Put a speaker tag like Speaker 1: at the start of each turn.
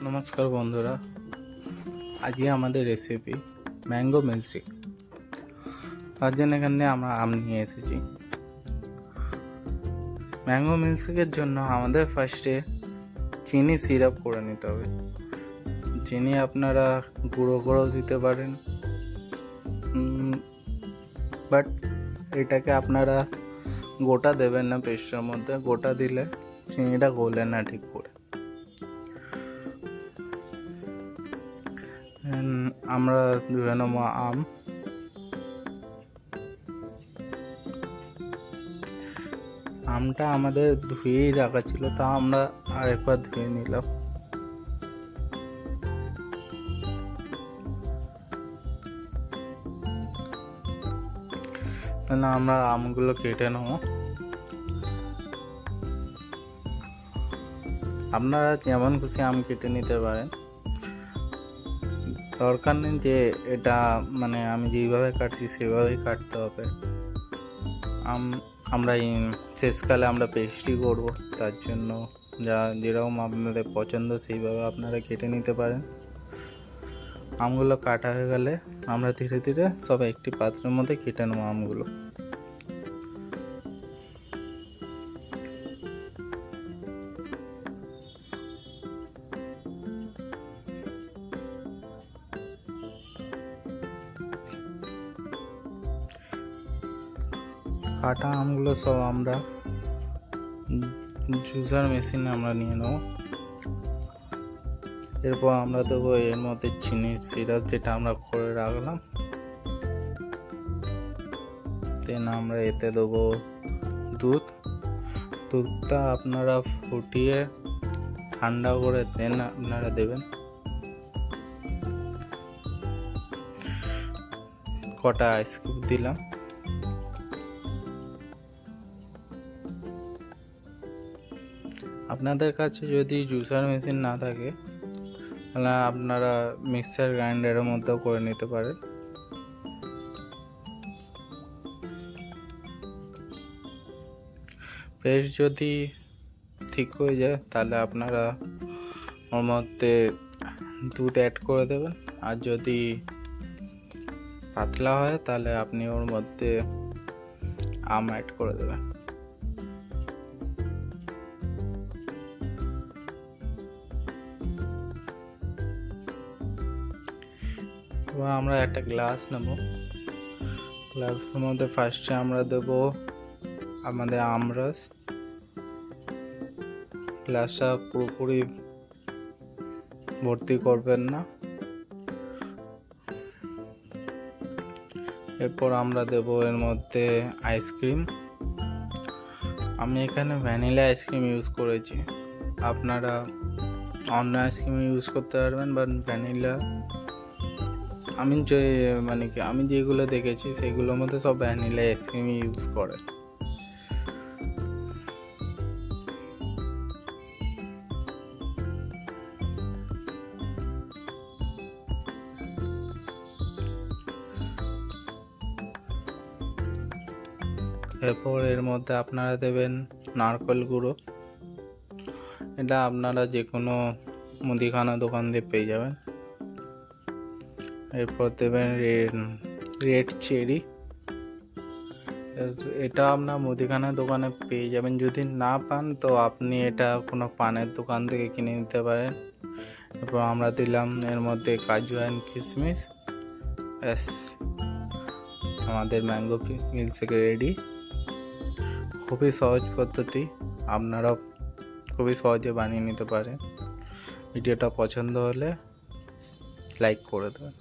Speaker 1: নমস্কার বন্ধুরা, আজকে আমাদের রেসিপি ম্যাঙ্গো মিল্কশেক। তার জন্য এখানে আমরা আম নিয়ে এসেছি। ম্যাঙ্গো মিল্কশেকের জন্য আমাদের ফার্স্টে চিনি সিরাপ করে নিতে হবে। চিনি আপনারা গুঁড়ো করেও দিতে পারেন, বাট এটাকে আপনারা গোটা দেবেন না পেস্টের মধ্যে। গোটা দিলে চিনিটা গলে না ঠিক করে। আমরা ধুয়ে নেব আমটা আমাদের ধুয়েই রাখা ছিল, তা আমরা আরেকবার ধুয়ে নিলাম। তাহলে আমরা আমগুলো কেটে নেব। আপনারা যেমন খুশি আম কেটে নিতে পারেন, দরকার নেই যে এটা মানে আমি যেইভাবে কাটছি সেভাবেই কাটতে হবে। আমরা শেষকালে আমরা পেস্ট্রি করব, তার জন্য যেরকম আপনাদের পছন্দ সেইভাবে আপনারা কেটে নিতে পারেন। আমগুলো কাটা হয়ে গেলে আমরা ধীরে ধীরে সব একটি পাত্রের মধ্যে কেটে নেব আমগুলো। কাটা আমগুলো সব আমরা জুসার মেশিনে আমরা নিয়ে নেব। এরপর আমরা দেবো এর মধ্যে চিনির সিরাপ, যেটা আমরা করে রাখলাম। দেন আমরা এতে দেবো দুধটা আপনারা ফুটিয়ে ঠান্ডা করে দেন আপনারা দেবেন। কটা আইস কিউব দিলাম। আপনাদের কাছে যদি জুসার মেশিন না থাকে তাহলে আপনারা মিক্সার গ্রাইন্ডারের মধ্যেও করে নিতে পারেন। পেস্ট যদি ঠিক হয়ে যায় তাহলে আপনারা ওর মধ্যে দুধ অ্যাড করে দেবেন, আর যদি পাতলা হয় তাহলে আপনি ওর মধ্যে আম অ্যাড করে দেবেন। এবার আমরা একটা গ্লাস নেব। গ্লাসের মধ্যে ফার্স্টে আমরা দেব আমাদের আমরস। গ্লাসটা পুরোপুরি ভর্তি করবেন না। এরপর আমরা দেব এর মধ্যে আইসক্রিম। আমি এখানে ভ্যানিলা আইসক্রিম ইউজ করেছি, আপনারা অন্য আইসক্রিম ইউজ করতে পারবেন, বাট ভ্যানিলা আমি যেগুলো দেখেছি সেগুলোর মধ্যে সব ভ্যানিলা আইসক্রিম ইউজ করে। এরপর এর মধ্যে আপনারা দেবেন নারকেল গুঁড়ো। এটা আপনারা যে কোনো মুদিখানা দোকান দিয়ে পেয়ে যাবেন। এরপর দেবেন রেড চেরি। এটা আপনার মুদিখানা দোকানে পেয়ে যাবেন, যদি না পান তো আপনি এটা কোনো পানের দোকান থেকে কিনে নিতে পারেন। এরপর আমরা দিলাম এর মধ্যে কাজু অ্যান্ড কিশমিশ। ব্যাস, আমাদের ম্যাঙ্গো মিল্কশেক রেডি। খুবই সহজ পদ্ধতি, আপনারাও খুবই সহজে বানিয়ে নিতে পারেন। ভিডিওটা পছন্দ হলে লাইক করে দেবেন।